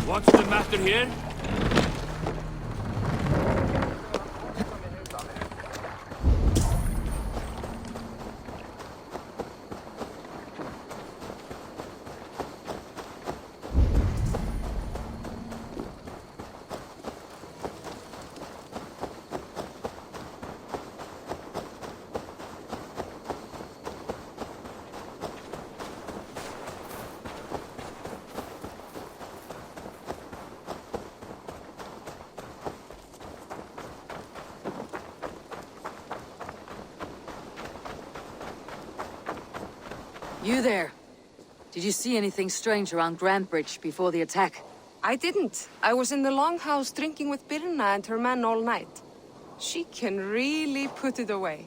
What's the matter here? You there. Did you see anything strange around Grand Bridge before the attack? I didn't. I was in the longhouse drinking with Birna and her men all night. She can really put it away.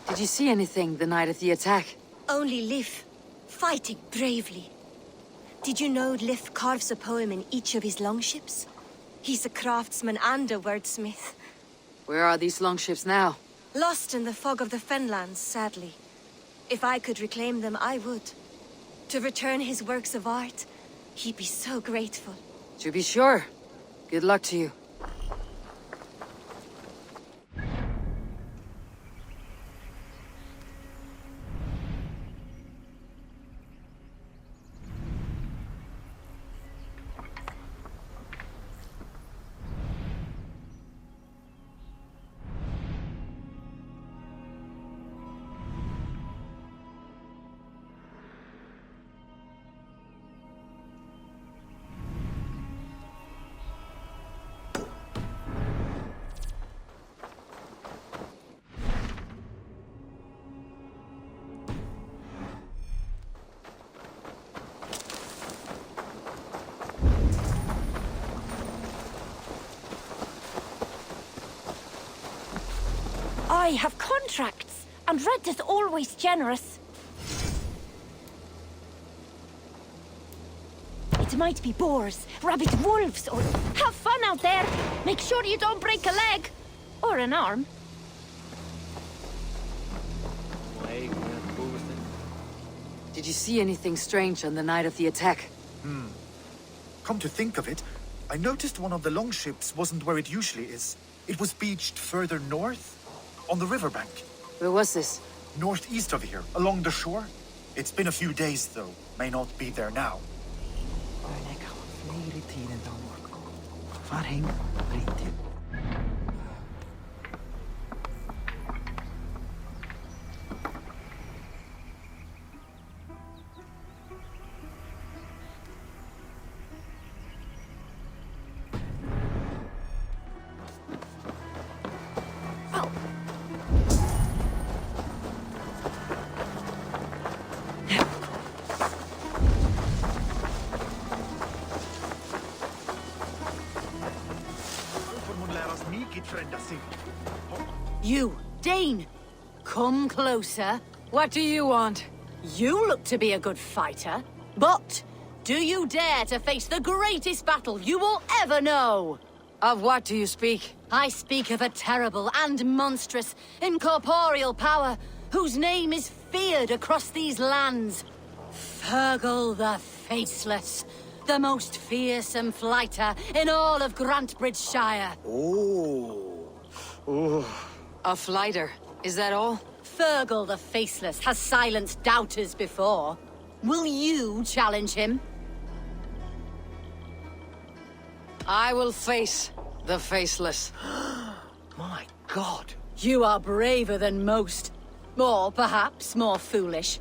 Did you see anything the night of the attack? Only Lif, fighting bravely. Did you know Lif carves a poem in each of his longships? He's a craftsman and a wordsmith. Where are these longships now? Lost in the fog of the Fenlands, sadly. If I could reclaim them, I would. To return his works of art, he'd be so grateful. To be sure. Good luck to you. I have contracts, and Red is always generous. It might be boars, rabid wolves, or... Have fun out there! Make sure you don't break a leg! Or an arm. Did you see anything strange on the night of the attack? Come to think of it, I noticed one of the longships wasn't where it usually is. It was beached further north, on the riverbank. Where was this? Northeast of here, along the shore. It's been a few days, though. May not be there now. You, Dane! Come closer. What do you want? You look to be a good fighter, but do you dare to face the greatest battle you will ever know? Of what do you speak? I speak of a terrible and monstrous, incorporeal power whose name is feared across these lands. Fergal the Faceless, the most fearsome fighter in all of Grantbridgeshire. A flighter. Is that all? Fergal the Faceless has silenced doubters before. Will you challenge him? I will face the Faceless. My God. You are braver than most. Or perhaps more foolish.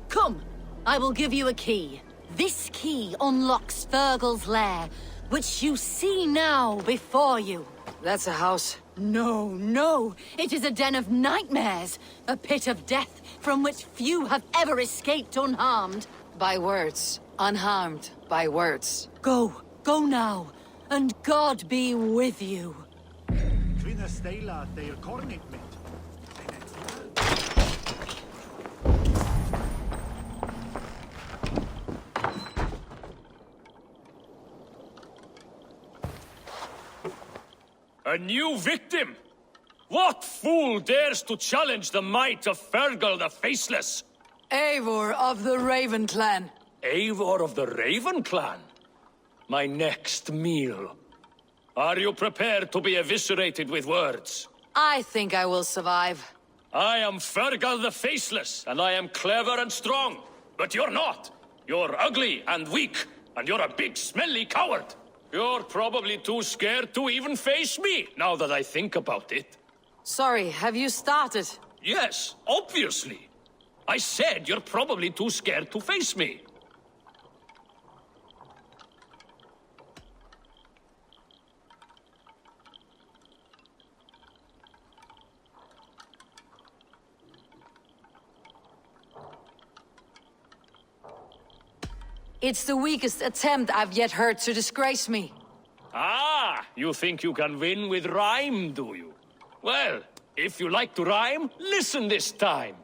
Come, I will give you a key. This key unlocks Fergal's lair, which you see now before you. That's a house. No, no. It is a den of nightmares. A pit of death from which few have ever escaped unharmed. By words. Unharmed by words. Go. Go now. And God be with you. A new victim! What fool dares to challenge the might of Fergal the Faceless? Eivor of the Raven Clan. Eivor of the Raven Clan? My next meal. Are you prepared to be eviscerated with words? I think I will survive. I am Fergal the Faceless, and I am clever and strong. But you're not. You're ugly and weak, and you're a big smelly coward. You're probably too scared to even face me, now that I think about it. Sorry, have you started? Yes, obviously. I said you're probably too scared to face me. It's the weakest attempt I've yet heard to disgrace me. Ah, you think you can win with rhyme, do you? Well, if you like to rhyme, listen this time.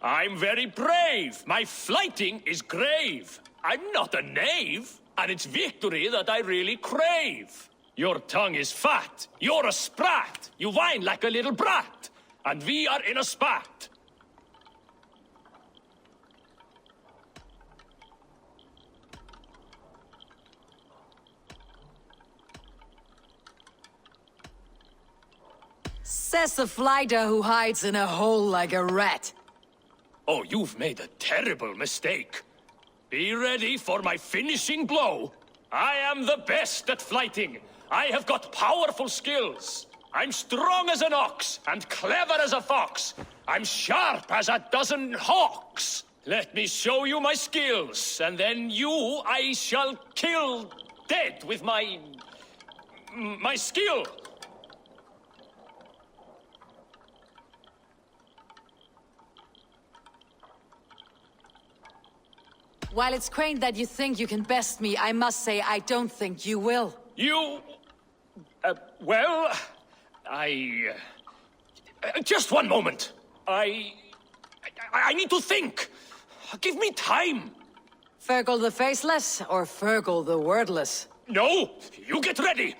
I'm very brave. My flighting is grave. I'm not a knave, and it's victory that I really crave. Your tongue is fat. You're a sprat. You whine like a little brat. And we are in a spat. Says the flighter who hides in a hole like a rat. Oh, you've made a terrible mistake. Be ready for my finishing blow. I am the best at flighting. I have got powerful skills. I'm strong as an ox and clever as a fox. I'm sharp as a dozen hawks. Let me show you my skills, and then you I shall kill dead with my skill. While it's quaint that you think you can best me, I must say I don't think you will. You... well... just one moment. I need to think. Give me time. Fergal the Faceless or Fergal the Wordless? No, you get ready.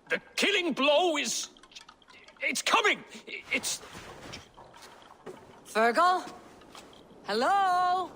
The killing blow is... it's coming. It's... Fergal? Hello?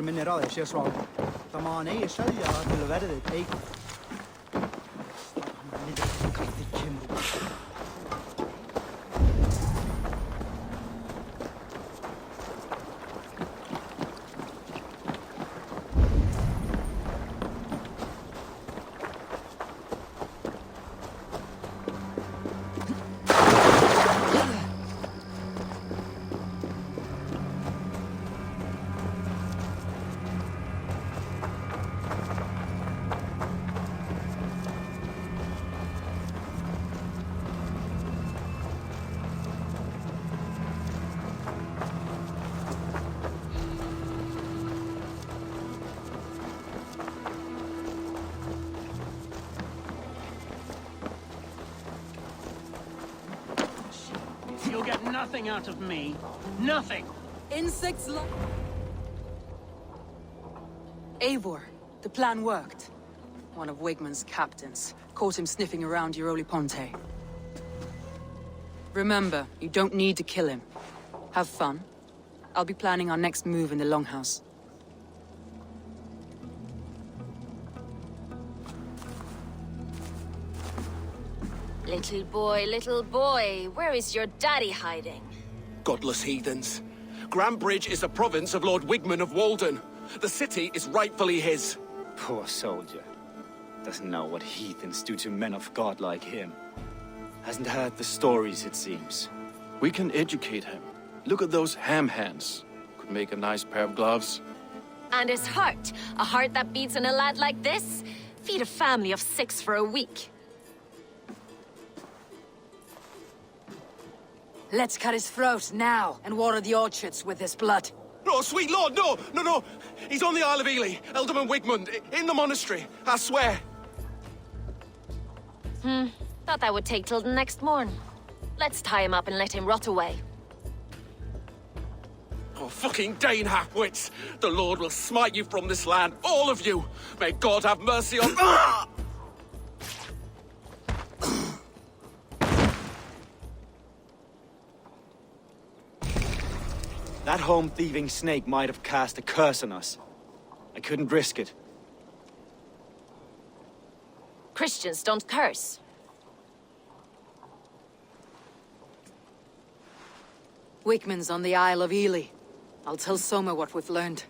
Minerale sé rá. Tá má é se le veride é. You'll get nothing out of me. Nothing! Insects Eivor, the plan worked. One of Wigmund's captains caught him sniffing around Euroli Ponte. Remember, you don't need to kill him. Have fun. I'll be planning our next move in the Longhouse. Little boy, where is your daddy hiding? Godless heathens. Grambridge is a province of Lord Wigman of Walden. The city is rightfully his. Poor soldier. Doesn't know what heathens do to men of God like him. Hasn't heard the stories, it seems. We can educate him. Look at those ham hands. Could make a nice pair of gloves. And his heart. A heart that beats in a lad like this? Feed a family of 6 for a week. Let's cut his throat now and water the orchards with his blood. No, sweet lord, no, no, no. He's on the Isle of Ely, Ealdorman Wigmund, in the monastery, I swear. Thought that would take till the next morn. Let's tie him up and let him rot away. Oh, fucking Dane half-wits. The Lord will smite you from this land, all of you. May God have mercy on... Ah! That home-thieving snake might have cast a curse on us. I couldn't risk it. Christians don't curse. Wigman's on the Isle of Ely. I'll tell Soma what we've learned.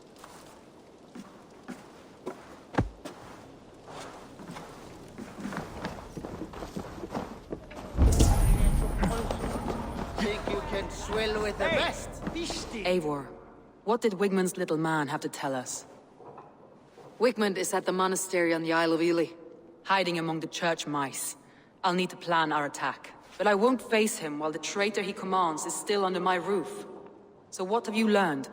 Think you can swill with the best? Eivor, what did Wigmund's little man have to tell us? Wigmund is at the monastery on the Isle of Ely, hiding among the church mice. I'll need to plan our attack. But I won't face him while the traitor he commands is still under my roof. So what have you learned?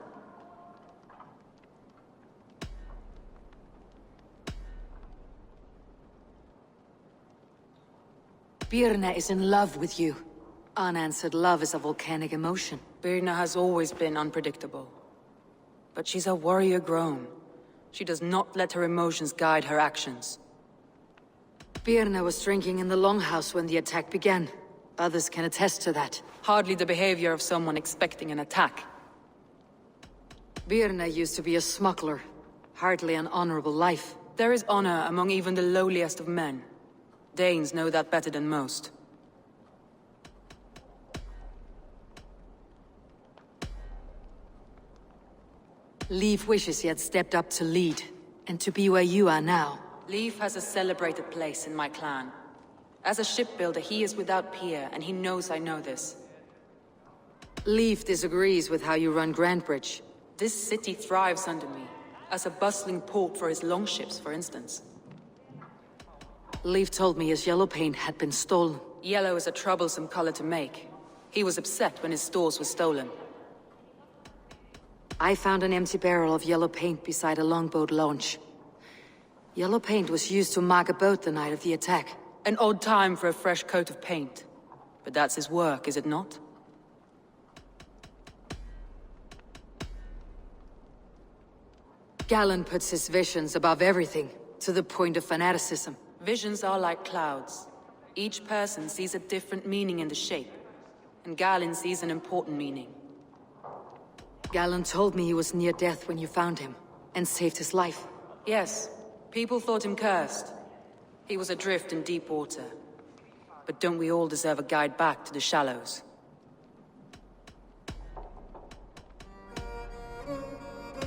Birna is in love with you. Unanswered love is a volcanic emotion. Birna has always been unpredictable. But she's a warrior grown. She does not let her emotions guide her actions. Birna was drinking in the Longhouse when the attack began. Others can attest to that. Hardly the behavior of someone expecting an attack. Birna used to be a smuggler. Hardly an honorable life. There is honor among even the lowliest of men. Danes know that better than most. Leif wishes he had stepped up to lead, and to be where you are now. Leif has a celebrated place in my clan. As a shipbuilder, he is without peer, and he knows I know this. Leif disagrees with how you run Grandbridge. This city thrives under me, as a bustling port for his longships, for instance. Leif told me his yellow paint had been stolen. Yellow is a troublesome color to make. He was upset when his stores were stolen. I found an empty barrel of yellow paint beside a longboat launch. Yellow paint was used to mark a boat the night of the attack. An odd time for a fresh coat of paint. But that's his work, is it not? Galen puts his visions above everything, to the point of fanaticism. Visions are like clouds. Each person sees a different meaning in the shape. And Galen sees an important meaning. Galen told me he was near death when you found him, and saved his life. Yes, people thought him cursed. He was adrift in deep water. But don't we all deserve a guide back to the shallows?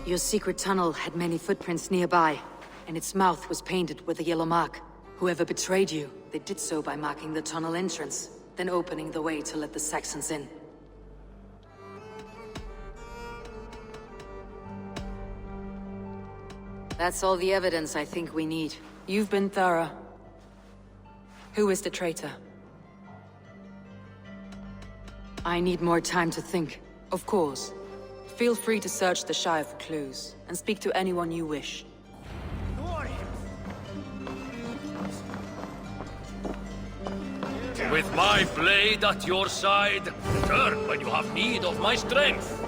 Your secret tunnel had many footprints nearby, and its mouth was painted with a yellow mark. Whoever betrayed you, they did so by marking the tunnel entrance, then opening the way to let the Saxons in. That's all the evidence I think we need. You've been thorough. Who is the traitor? I need more time to think. Of course. Feel free to search the Shire for clues, and speak to anyone you wish. With my blade at your side, return when you have need of my strength.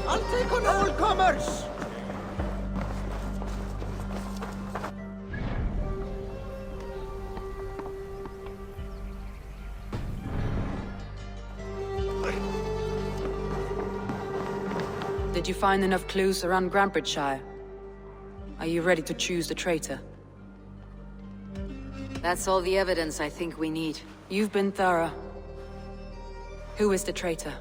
I'll take on all comers! Did you find enough clues around Grantbridgeshire? Are you ready to choose the traitor? That's all the evidence I think we need. You've been thorough. Who is the traitor?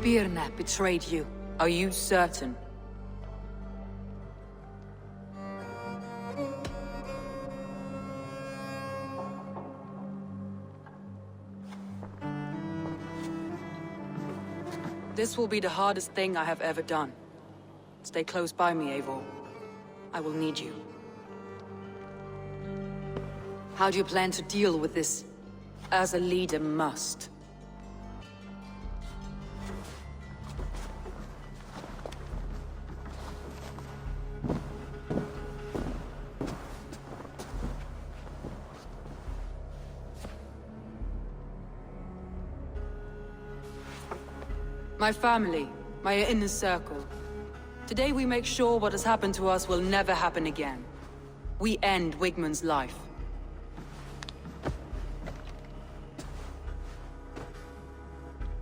Birna betrayed you. Are you certain? This will be the hardest thing I have ever done. Stay close by me, Eivor. I will need you. How do you plan to deal with this? As a leader must. My family, my inner circle. Today we make sure what has happened to us will never happen again. We end Wigmund's life.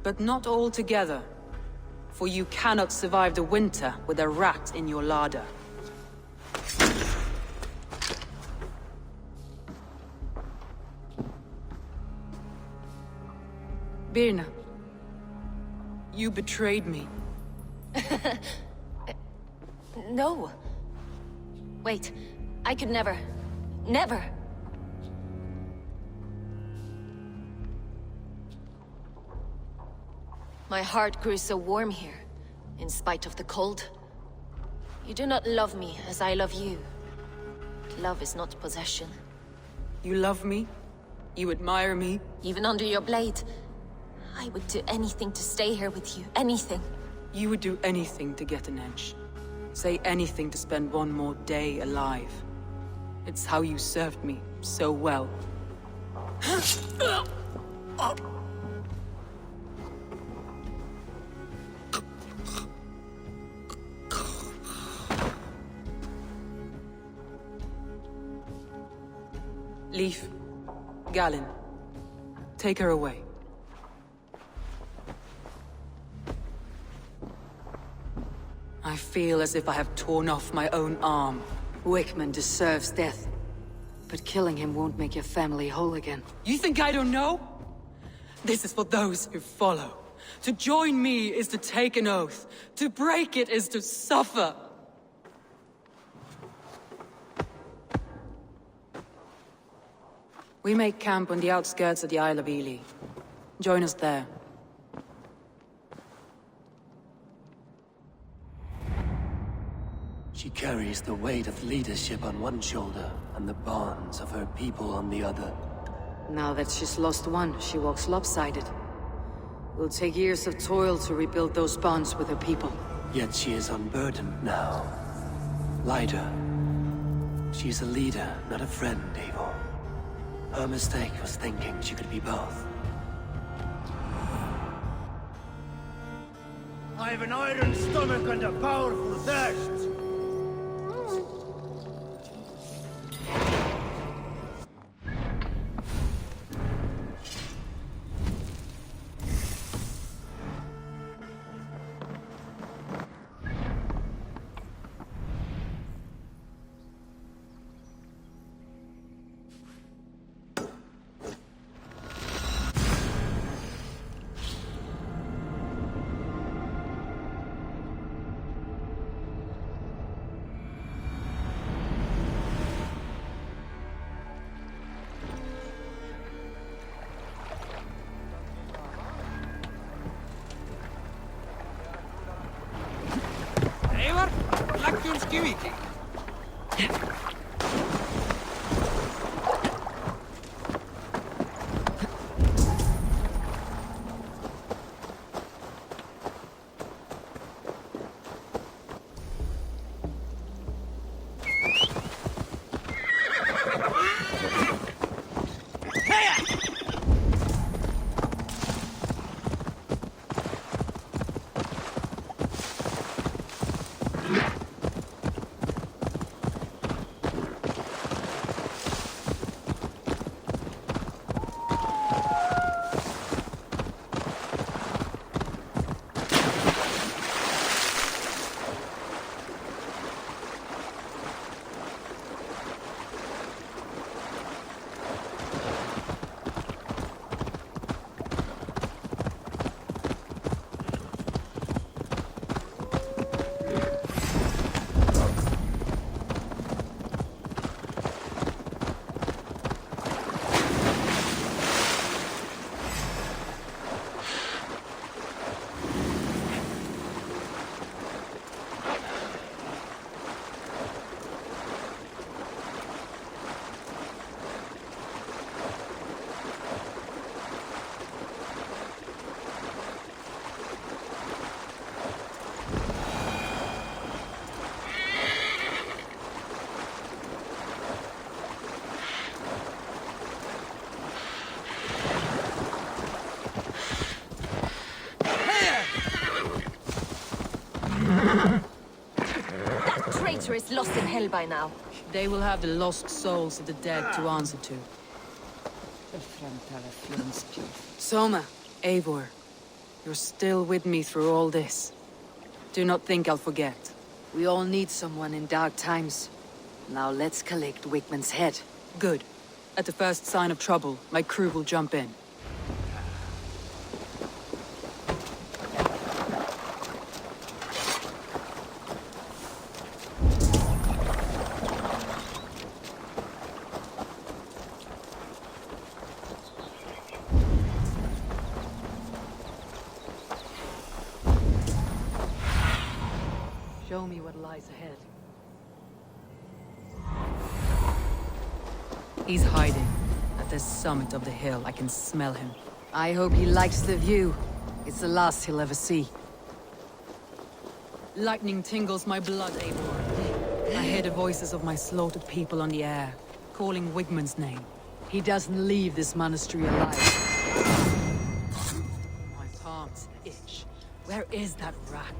But not all together. For you cannot survive the winter with a rat in your larder. Birna. You betrayed me. No. Wait, I could never. Never. My heart grew so warm here, in spite of the cold. You do not love me as I love you. Love is not possession. You love me? You admire me? Even under your blade, I would do anything to stay here with you. Anything. You would do anything to get an edge. Say anything to spend one more day alive. It's how you served me so well. Leif, Galen, take her away. I feel as if I have torn off my own arm. Wigmund deserves death, but killing him won't make your family whole again. You think I don't know? This is for those who follow. To join me is to take an oath. To break it is to suffer. We make camp on the outskirts of the Isle of Ely. Join us there. She carries the weight of leadership on one shoulder and the bonds of her people on the other. Now that she's lost one, she walks lopsided. It'll take years of toil to rebuild those bonds with her people. Yet she is unburdened now. Lighter. She's a leader, not a friend, Eivor. Her mistake was thinking she could be both. I have an iron stomach and a powerful thirst. traitor is lost in hell by now. They will have the lost souls of the dead to answer to. Soma, Eivor, you're still with me through all this. Do not think I'll forget. We all need someone in dark times. Now let's collect Wickman's head. Good. At the first sign of trouble, my crew will jump in. Show me what lies ahead. He's hiding. At the summit of the hill, I can smell him. I hope he likes the view. It's the last he'll ever see. Lightning tingles my blood, Eivor. I hear the voices of my slaughtered people on the air, calling Wigmund's name. He doesn't leave this monastery alive. My palms itch. Where is that rat?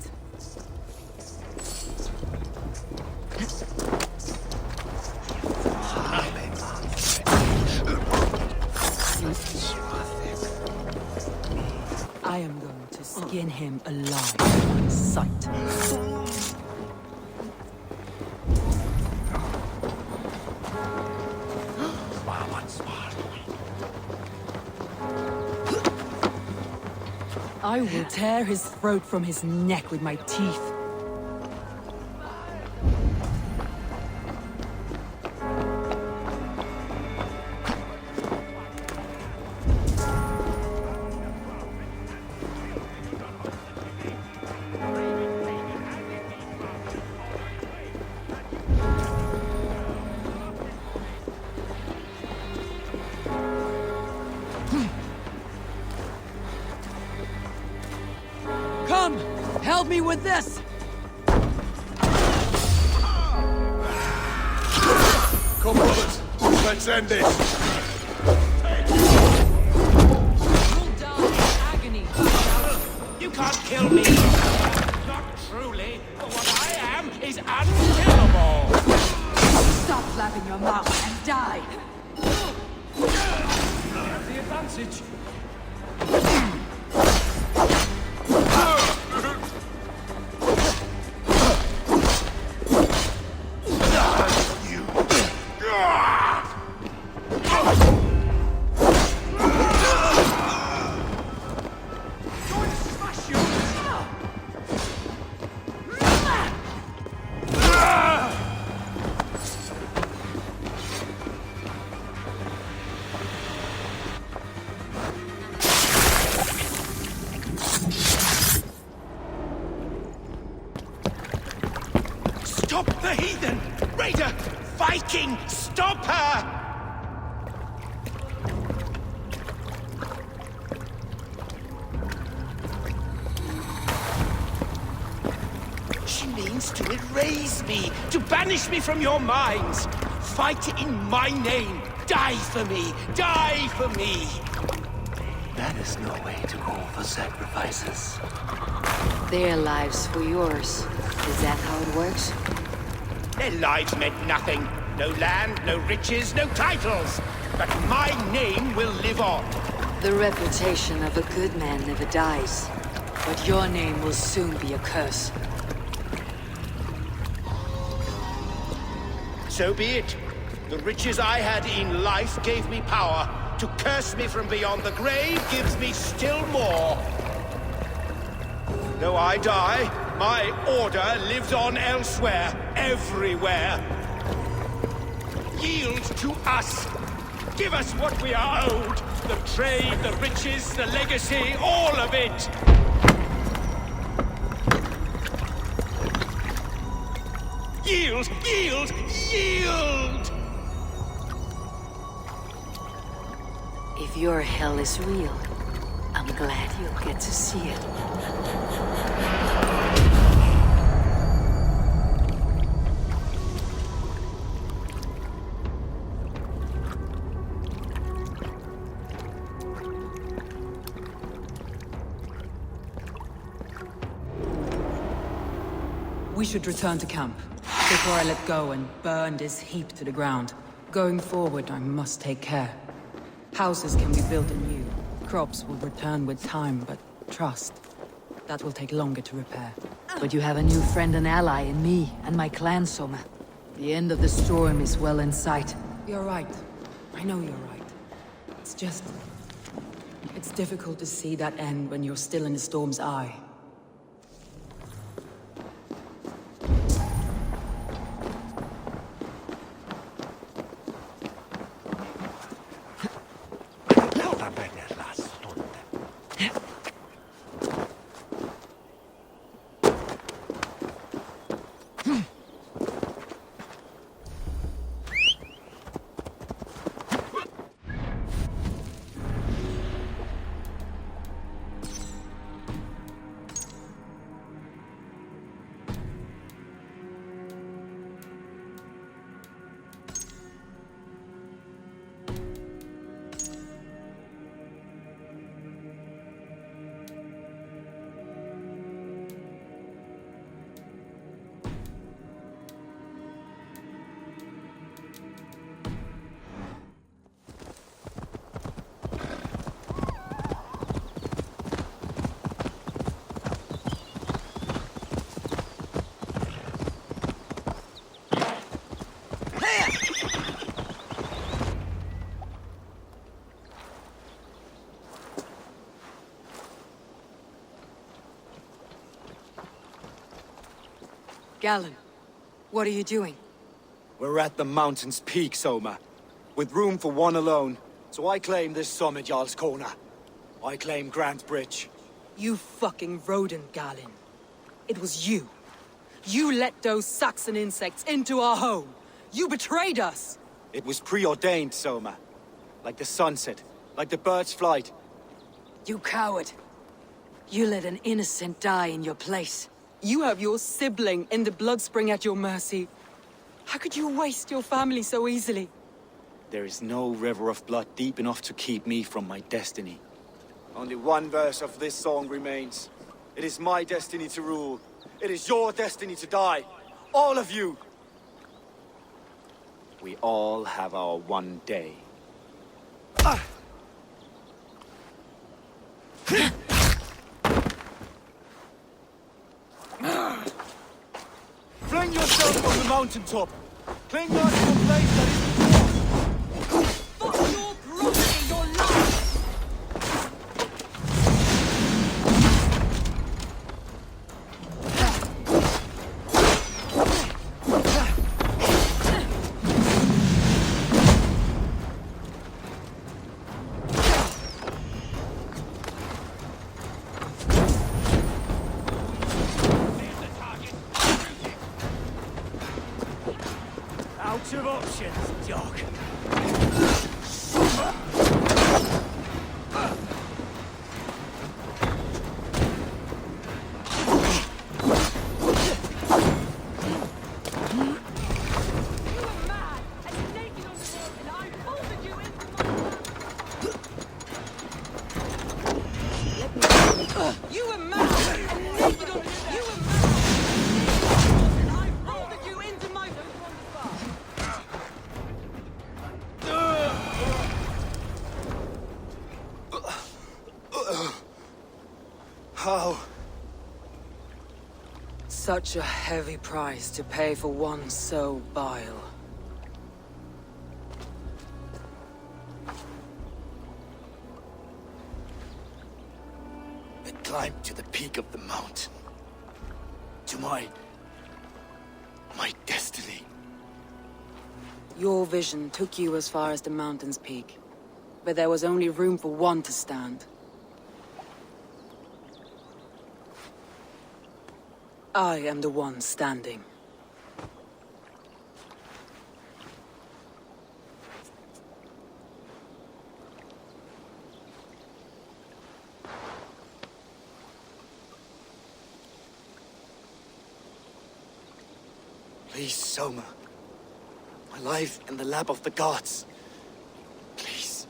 I am going to skin him alive on sight. I will tear his throat from his neck with my teeth. Come! Help me with this! Come, brothers. Let's end this. You'll die in agony. You can't kill me! Not truly, but what I am is unkillable! Stop flapping your mouth and die! Have the advantage. Stop the heathen! Raider! Viking! Stop her! She means to erase me, to banish me from your minds. Fight in my name. Die for me! Die for me! That is no way to call for sacrifices. Their lives for yours. Is that how it works? Their lives meant nothing. No land, no riches, no titles. But my name will live on. The reputation of a good man never dies. But your name will soon be a curse. So be it. The riches I had in life gave me power. To curse me from beyond the grave gives me still more. Though I die, my order lives on elsewhere, everywhere. Yield to us. Give us what we are owed. The trade, the riches, the legacy, all of it. Yield, yield, yield! If your hell is real, I'm glad you'll get to see it. We should return to camp. before I let go and burn this heap to the ground. Going forward, I must take care. Houses can be built anew. Crops will return with time, but trust, that will take longer to repair. But you have a new friend and ally in me and my clan, Soma. The end of the storm is well in sight. You're right. I know you're right. It's just... it's difficult to see that end when you're still in the storm's eye. Galen, what are you doing? We're at the mountain's peak, Soma. With room for one alone. So I claim this summit, Jarl's Corner. I claim Grant Bridge. You fucking rodent, Galen. It was you. You let those Saxon insects into our home. You betrayed us. It was preordained, Soma. Like the sunset, like the bird's flight. You coward. You let an innocent die in your place. You have your sibling in the Bloodspring at your mercy. How could you waste your family so easily? There is no river of blood deep enough to keep me from my destiny. Only one verse of this song remains. It is my destiny to rule. It is your destiny to die. All of you. We all have our one day. Fling yourself from the mountaintop! Cling on to a place that isn't yours! Fuck your property, your life! Out of options, Doc. You were mad and naked on the... You were mad and I folded you into my... How? Such a heavy price to pay for one so vile. I climbed to the peak of the mountain. To my destiny. Your vision took you as far as the mountain's peak. But there was only room for one to stand. I am the one standing. Please, Soma. My life in the lap of the gods. Please.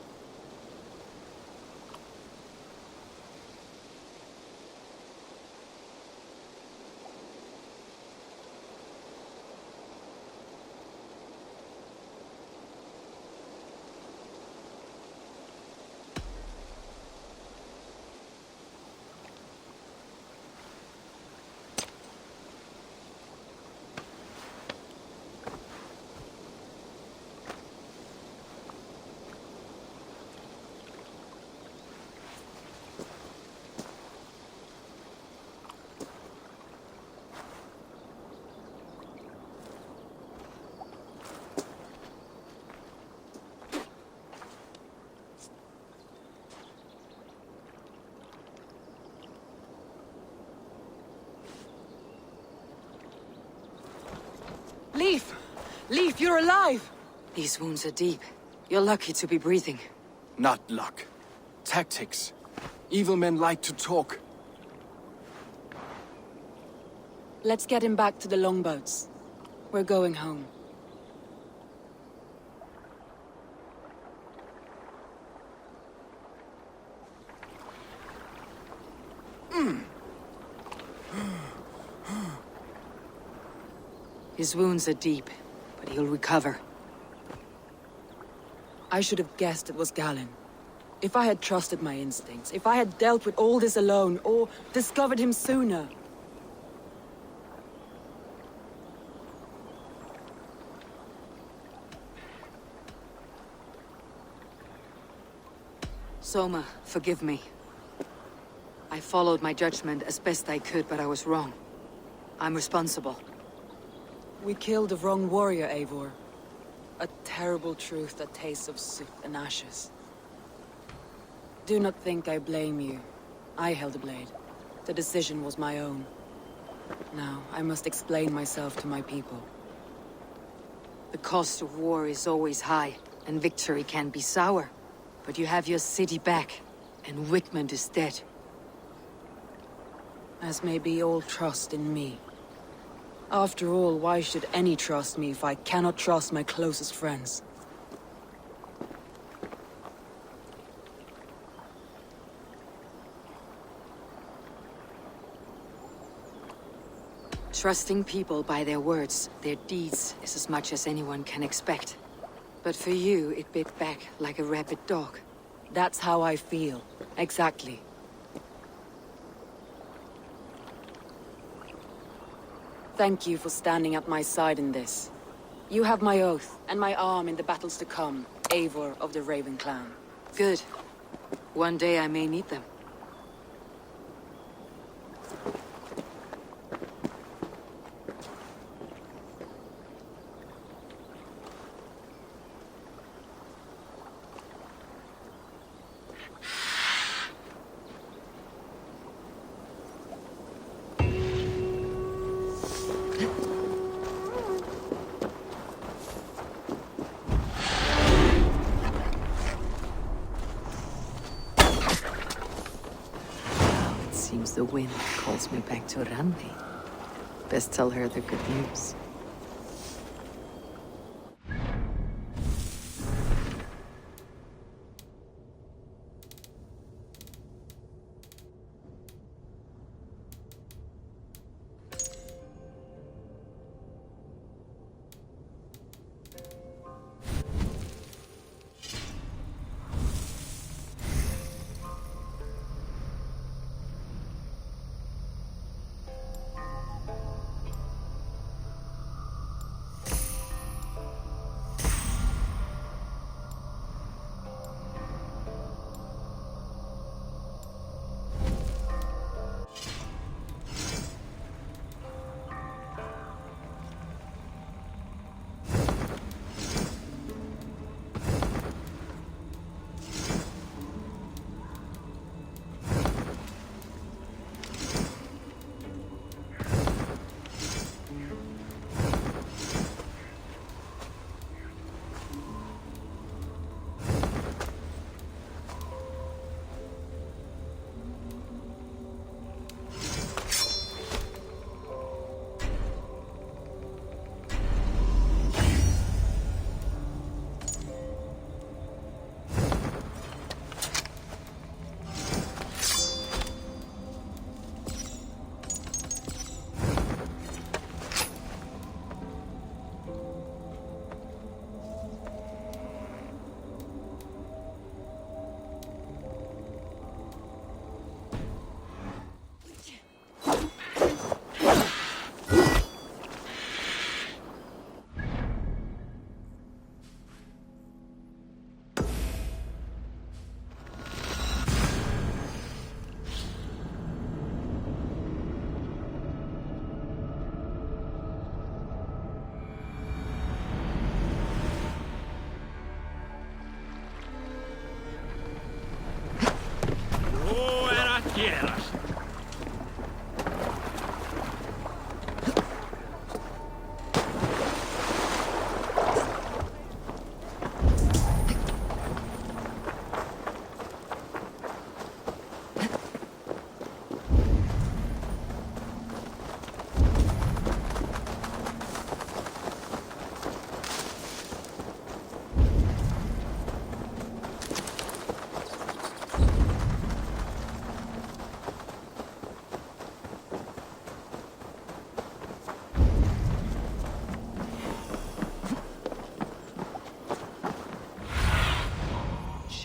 Leif, you're alive! These wounds are deep. You're lucky to be breathing. Not luck. Tactics. Evil men like to talk. Let's get him back to the longboats. We're going home. His wounds are deep, but he'll recover. I should have guessed it was Galen. If I had trusted my instincts, if I had dealt with all this alone, or discovered him sooner. Soma, forgive me. I followed my judgment as best I could, but I was wrong. I'm responsible. We killed the wrong warrior, Eivor. A terrible truth that tastes of soot and ashes. Do not think I blame you. I held the blade. The decision was my own. Now, I must explain myself to my people. The cost of war is always high, and victory can be sour. But you have your city back, and Wickmund is dead. As may be all trust in me. After all, why should any trust me if I cannot trust my closest friends? Trusting people by their words, their deeds, is as much as anyone can expect. But for you, it bit back like a rabid dog. That's how I feel. Exactly. Thank you for standing at my side in this. You have my oath, and my arm in the battles to come, Eivor of the Raven Clan. Good. One day I may need them. Seems the wind calls me back to Randi. Best tell her the good news.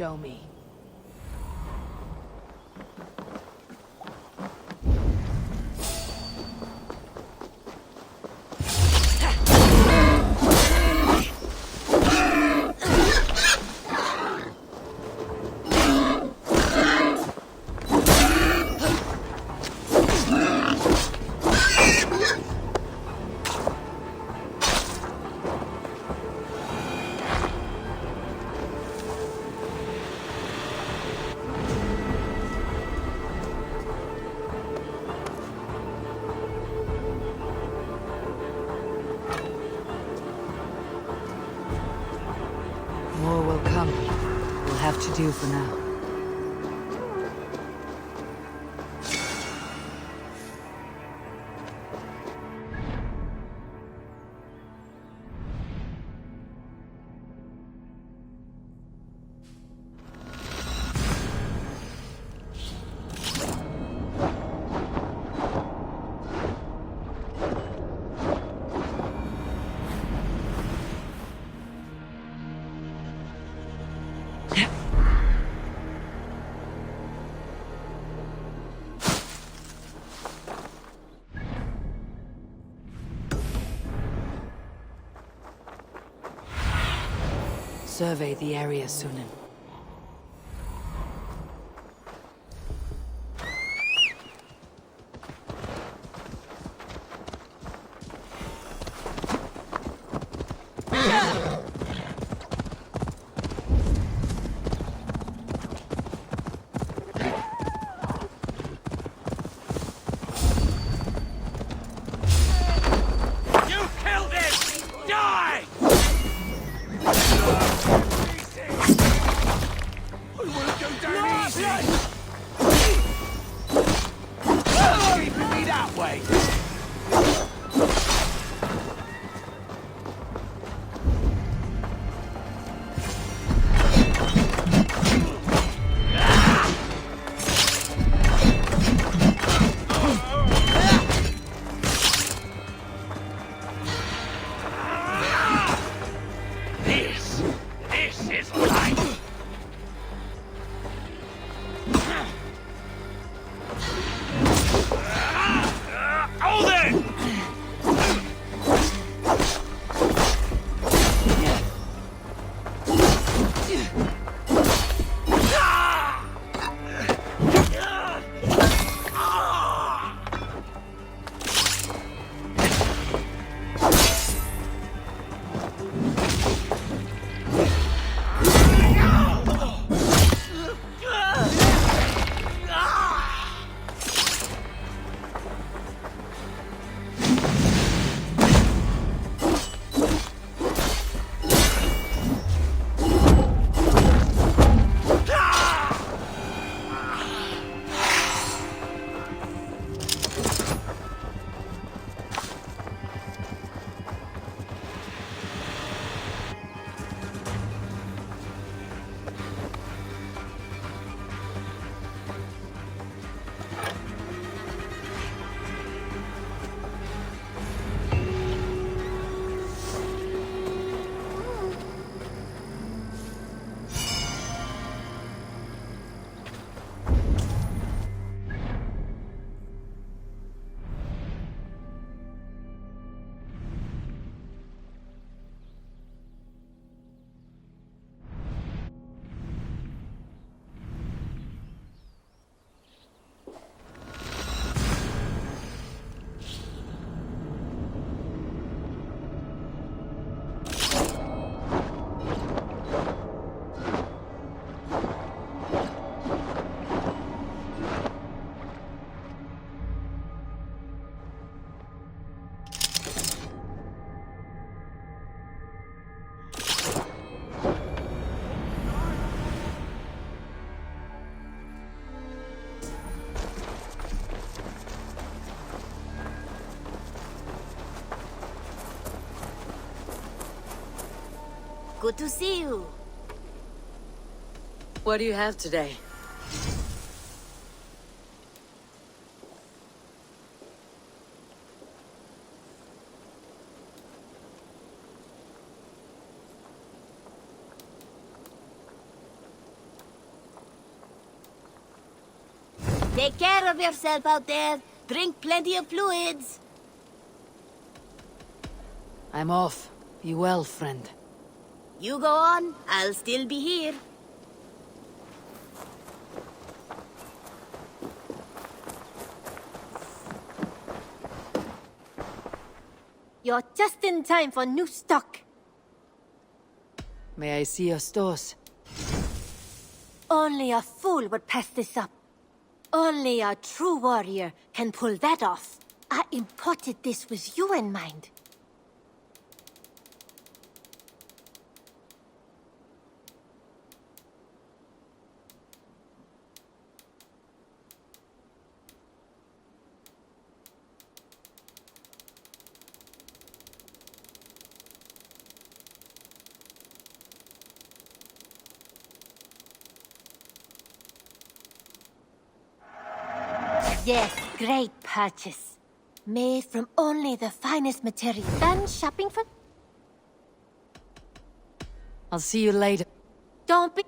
show me. More will come. We'll have to do for now. Survey the area, Sunan. You killed it! Die! I will go down easy! Keeping me that way! This is life! Oh then! Good to see you. What do you have today? Take care of yourself out there. Drink plenty of fluids. I'm off. Be well, friend. You go on. I'll still be here. You're just in time for new stock. May I see your stores? Only a fool would pass this up. Only a true warrior can pull that off. I imported this with you in mind. Yes, great purchase. Made from only the finest material. Done shopping for... I'll see you later. Don't be...